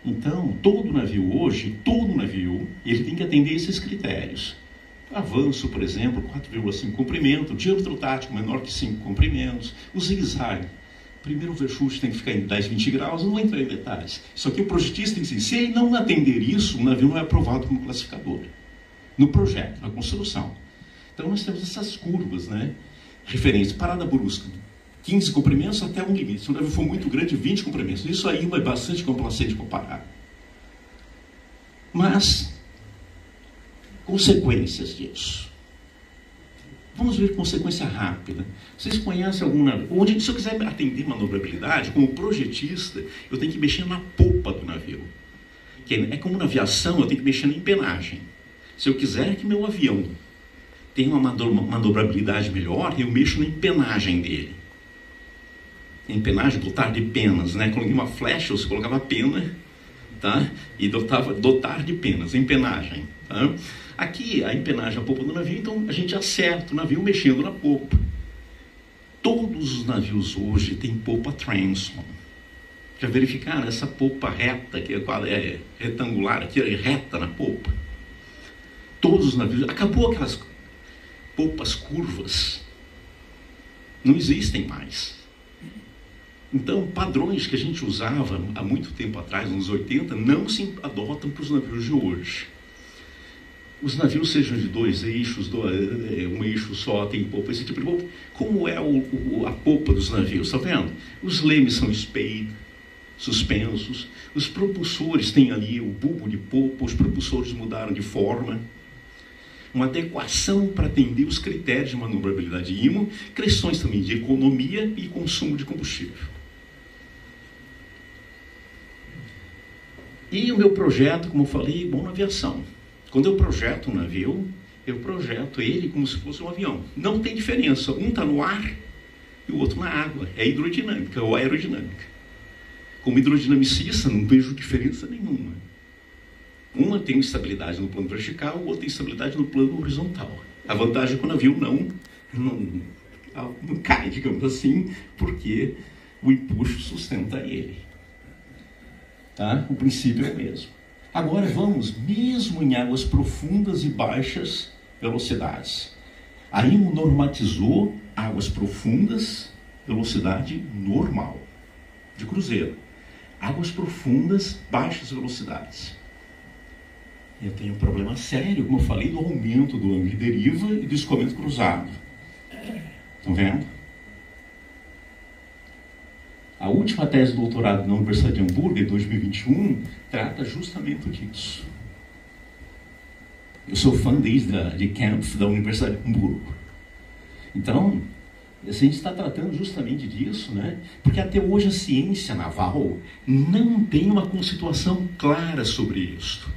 Então, todo navio hoje, ele tem que atender esses critérios. Avanço, por exemplo, 4,5 comprimento, diâmetro tático menor que 5 comprimentos, o zigue-zague. Primeiro o overshoot tem que ficar em 10, 20 graus, não vou entrar em detalhes. Isso aqui o projetista tem que dizer, se ele não atender isso, o navio não é aprovado como classificador. No projeto, na construção. Então nós temos essas curvas, né? Referência, parada brusca, 15 comprimentos até um limite. Se o navio for muito grande, 20 comprimentos. Isso aí é bastante complacente comparar. Mas, consequências disso. Vamos ver consequência rápida. Vocês conhecem algum navio? Onde, se eu quiser atender manobrabilidade, como projetista, eu tenho que mexer na popa do navio. Que é como na aviação, eu tenho que mexer na empenagem. Se eu quiser que meu avião tenha uma manobrabilidade melhor, eu mexo na empenagem dele. Empenagem, dotar de penas, né? Coloquei uma flecha, você colocava pena, tá? E dotar de penas, empenagem, tá? Aqui, a empenagem, a popa do navio, então a gente acerta o navio mexendo na popa. Todos os navios hoje têm popa transom. Já verificaram essa popa reta, que é retangular, aqui é reta na popa? Todos os navios, acabou aquelas popas curvas. Não existem mais. Então, padrões que a gente usava há muito tempo atrás, nos 80, não se adotam para os navios de hoje. Os navios sejam de 2 eixos, um eixo só, tem popa, esse tipo de popa. Como é a popa dos navios, está vendo? Os lemes são spade, suspensos. Os propulsores têm ali o bulbo de popa, os propulsores mudaram de forma. Uma adequação para atender os critérios de manobrabilidade IMO, questões também de economia e consumo de combustível. E o meu projeto, como eu falei, bom na aviação. Quando eu projeto um navio, eu projeto ele como se fosse um avião. Não tem diferença, um está no ar e o outro na água. É hidrodinâmica ou aerodinâmica. Como hidrodinamicista, não vejo diferença nenhuma. Uma tem estabilidade no plano vertical, o outro tem estabilidade no plano horizontal. A vantagem é que o navio não cai, digamos assim, porque o empuxo sustenta ele. Tá? O princípio é o mesmo. Agora vamos, mesmo em águas profundas e baixas velocidades. A IMO normatizou águas profundas, velocidade normal, de cruzeiro. Águas profundas, baixas velocidades. Eu tenho um problema sério, como eu falei, do aumento do ângulo de deriva e do escoamento cruzado. Estão vendo? A última tese de doutorado na Universidade de Hamburgo, em 2021, trata justamente disso. Eu sou fã desde de Kempf, da Universidade de Hamburgo. Então, a gente está tratando justamente disso, né? Porque até hoje a ciência naval não tem uma conceituação clara sobre isso.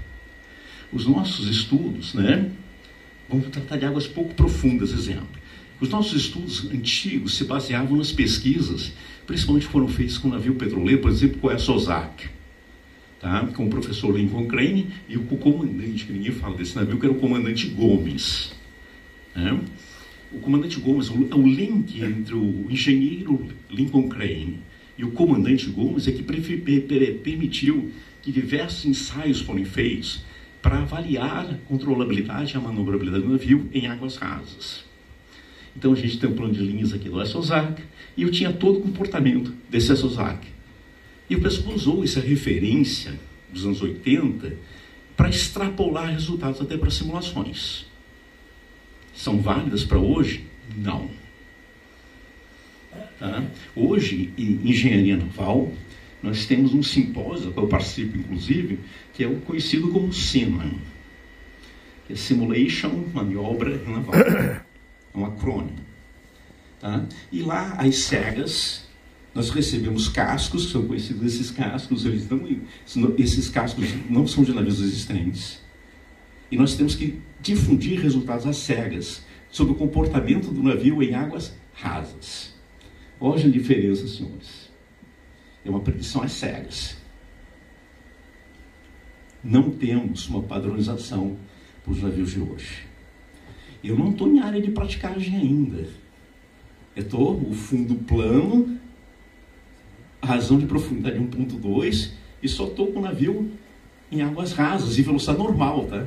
Os nossos estudos, né? Vamos tratar de águas pouco profundas, exemplo. Os nossos estudos antigos se baseavam nas pesquisas, principalmente foram feitos com o navio petroleiro, por exemplo, com a SOSAC, tá? Com o professor Lincoln Crane e o comandante, que ninguém fala desse navio, que era o comandante Gomes. Né? O comandante Gomes, o link entre o engenheiro Lincoln Crane e o comandante Gomes é que permitiu que diversos ensaios foram feitos para avaliar a controlabilidade e a manobrabilidade do navio em águas rasas. Então a gente tem um plano de linhas aqui do SOSAC e eu tinha todo o comportamento desse SOSAC. E o pessoal usou essa referência dos anos 80 para extrapolar resultados até para simulações. São válidas para hoje? Não. Tá? Hoje, em engenharia naval, nós temos um simpósio, a qual eu participo inclusive, que é o conhecido como SIMAN, que é Simulation Maniobra Naval. É um acrônimo. Tá? E lá, às cegas, nós recebemos cascos, que são conhecidos esses cascos, esses cascos não são de navios existentes. E nós temos que difundir resultados às cegas sobre o comportamento do navio em águas rasas. Olha a diferença, senhores. É uma predição às cegas. Não temos uma padronização para os navios de hoje. Eu não estou em área de praticagem ainda. Eu estou no fundo plano, a razão de profundidade 1.2 e só estou com o navio em águas rasas, em velocidade normal, tá?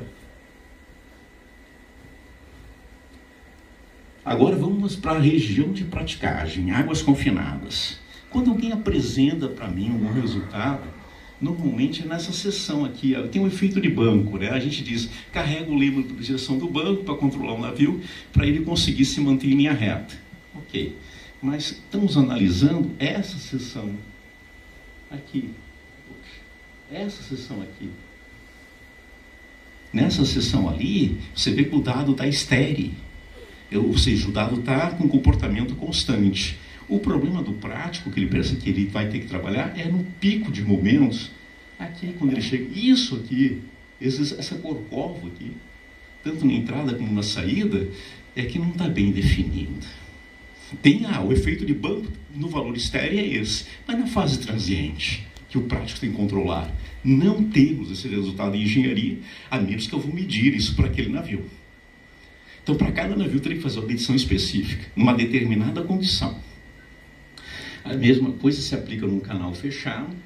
Agora vamos para a região de praticagem, águas confinadas. Quando alguém apresenta para mim um resultado, normalmente é nessa seção aqui, tem um efeito de banco, né? A gente diz, carrega o leme de direção do banco para controlar o navio, para ele conseguir se manter em linha reta. Ok, mas estamos analisando essa seção aqui, essa seção aqui. Nessa seção ali, você vê que o dado está estéril. Ou seja, o dado está com comportamento constante. O problema do prático, que ele pensa que ele vai ter que trabalhar, é no pico de momentos, aqui, quando ele chega. Isso aqui, essa corcova aqui, tanto na entrada como na saída, é que não está bem definida. Tem o efeito de banco no valor estéreo é esse, mas na fase transiente, que o prático tem que controlar, não temos esse resultado em engenharia, a menos que eu vou medir isso para aquele navio. Então, para cada navio, eu teria que fazer uma medição específica, numa determinada condição. A mesma coisa se aplica num canal fechado,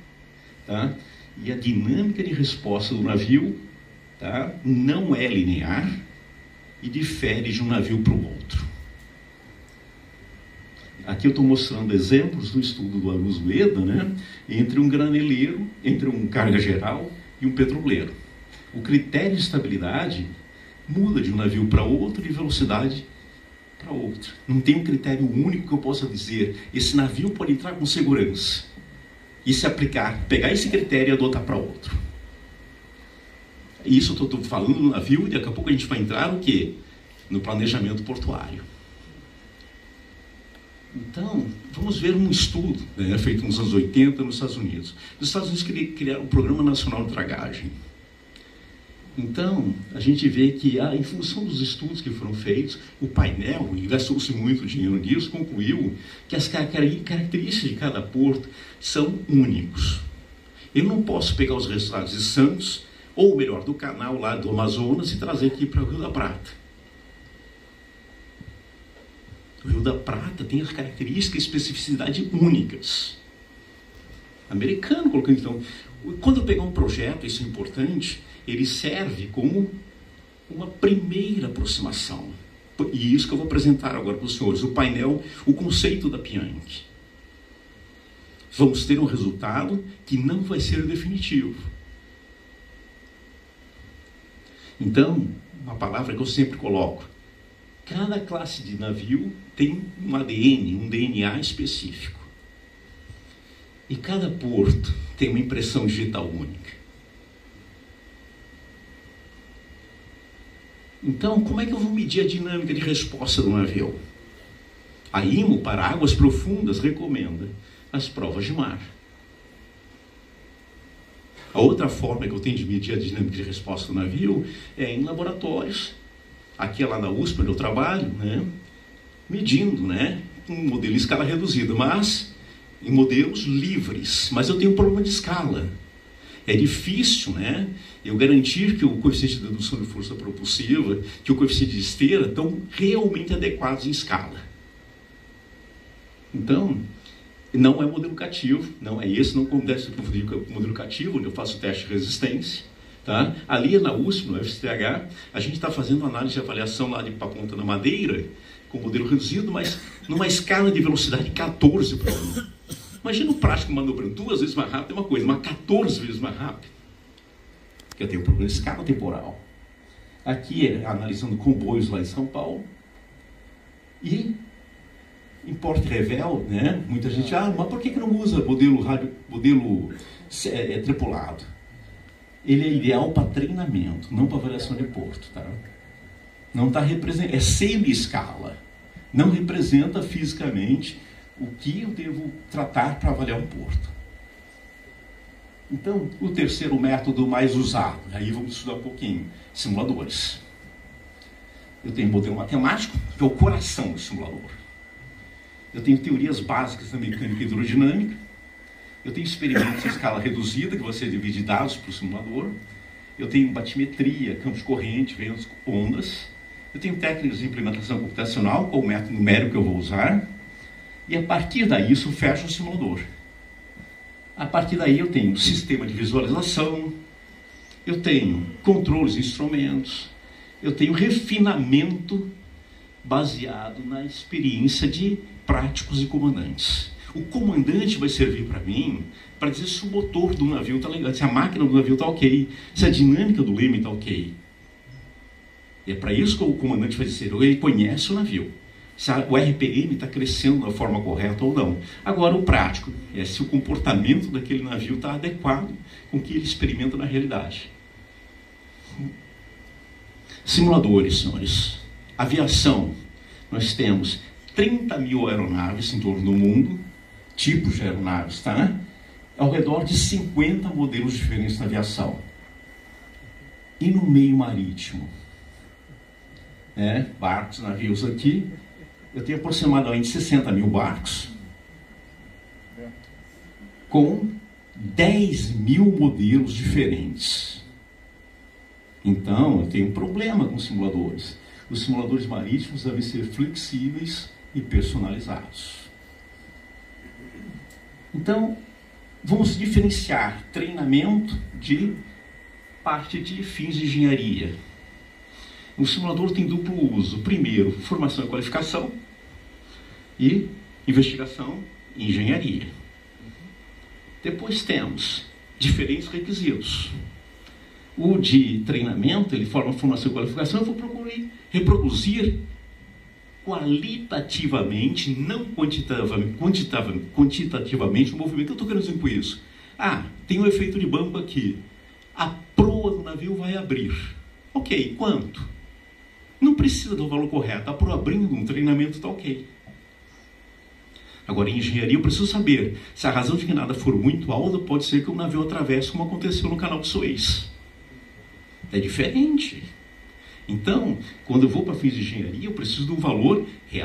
tá? E a dinâmica de resposta do navio, tá? Não é linear e difere de um navio para o outro. Aqui eu estou mostrando exemplos do estudo do Aruzueda, né? Entre um graneleiro, entre um carga geral e um petroleiro. O critério de estabilidade muda de um navio para outro, de velocidade para outro. Não tem um critério único que eu possa dizer, esse navio pode entrar com segurança. E se aplicar, pegar esse critério e adotar para outro. Isso eu estou falando no navio, e daqui a pouco a gente vai entrar no quê? No planejamento portuário. Então, vamos ver um estudo, né, feito nos anos 80 nos Estados Unidos. Os Estados Unidos criaram o Programa Nacional de Dragagem. Então, a gente vê que, em função dos estudos que foram feitos, o painel, investiu-se muito dinheiro nisso, concluiu que as características de cada porto são únicos. Eu não posso pegar os resultados de Santos, ou melhor, do canal lá do Amazonas, e trazer aqui para o Rio da Prata. O Rio da Prata tem as características e especificidade únicas. Americano, colocando então. Quando eu pegar um projeto, isso é importante, ele serve como uma primeira aproximação. E isso que eu vou apresentar agora para os senhores, o painel, o conceito da Pianchi. Vamos ter um resultado que não vai ser definitivo. Então, uma palavra que eu sempre coloco, cada classe de navio tem um ADN, um DNA específico. E cada porto tem uma impressão digital única. Então, como é que eu vou medir a dinâmica de resposta do navio? A IMO, para águas profundas, recomenda as provas de mar. A outra forma que eu tenho de medir a dinâmica de resposta do navio é em laboratórios. Aqui é lá na USP, onde eu trabalho, né? Medindo, né? Um modelo em escala reduzida, mas em modelos livres. Mas eu tenho um problema de escala. É difícil, né, eu garantir que o coeficiente de dedução de força propulsiva, que o coeficiente de esteira estão realmente adequados em escala. Então, não é modelo cativo, não é esse, não deve confundir com o modelo cativo, onde eu faço o teste de resistência. Tá? Ali na USP, no FCTH, a gente está fazendo análise de avaliação lá de Ponta da Madeira, com modelo reduzido, mas numa escala de velocidade 14 por hora. Imagina o prático manobrando 2 vezes mais rápido, é uma coisa, mas 14 vezes mais rápido. Porque eu tenho um problema de escala temporal. Aqui é analisando comboios lá em São Paulo. E em Porto Revel, né, muita gente, mas por que não usa modelo tripulado? Ele é ideal para treinamento, não para avaliação de porto. Tá? Não está representando, é semi-escala. Não representa fisicamente o que eu devo tratar para avaliar um porto. Então, o terceiro método mais usado, aí vamos estudar um pouquinho, simuladores. Eu tenho um modelo matemático, que é o coração do simulador. Eu tenho teorias básicas da mecânica hidrodinâmica. Eu tenho experimentos em escala reduzida, que você divide dados para o simulador. Eu tenho batimetria, campos de corrente, ventos, ondas. Eu tenho técnicas de implementação computacional, qual o método numérico que eu vou usar. E a partir daí, isso fecha o simulador. A partir daí eu tenho sistema de visualização, eu tenho controles de instrumentos, eu tenho refinamento baseado na experiência de práticos e comandantes. O comandante vai servir para mim para dizer se o motor do navio está legal, se a máquina do navio está ok, se a dinâmica do leme está ok. E é para isso que o comandante vai dizer, ele conhece o navio, se o RPM está crescendo da forma correta ou não. Agora o prático é se o comportamento daquele navio está adequado com o que ele experimenta na realidade. Simuladores, senhores. Aviação. Nós temos 30 mil aeronaves em torno do mundo, tipos de aeronaves, tá? Ao redor de 50 modelos diferentes na aviação. E no meio marítimo? Barcos, navios aqui. Eu tenho aproximadamente 60 mil barcos com 10 mil modelos diferentes. Então, eu tenho um problema com simuladores. Os simuladores marítimos devem ser flexíveis e personalizados. Então, vamos diferenciar treinamento de parte de fins de engenharia. O simulador tem duplo uso. Primeiro, formação e qualificação e investigação e engenharia. Depois temos diferentes requisitos. O de treinamento, ele forma formação e qualificação, eu vou procurar reproduzir qualitativamente, não quantitativamente o movimento. O que eu estou querendo dizer com isso? Tem um efeito de banco aqui. A proa do navio vai abrir. Ok, quanto? Não precisa do valor correto. A proa abrindo, um treinamento está ok. Agora, em engenharia, eu preciso saber se a razão de que nada for muito alta, pode ser que o navio atravesse, como aconteceu no canal de Suez. É diferente. Então, quando eu vou para fins de engenharia, eu preciso de um valor real.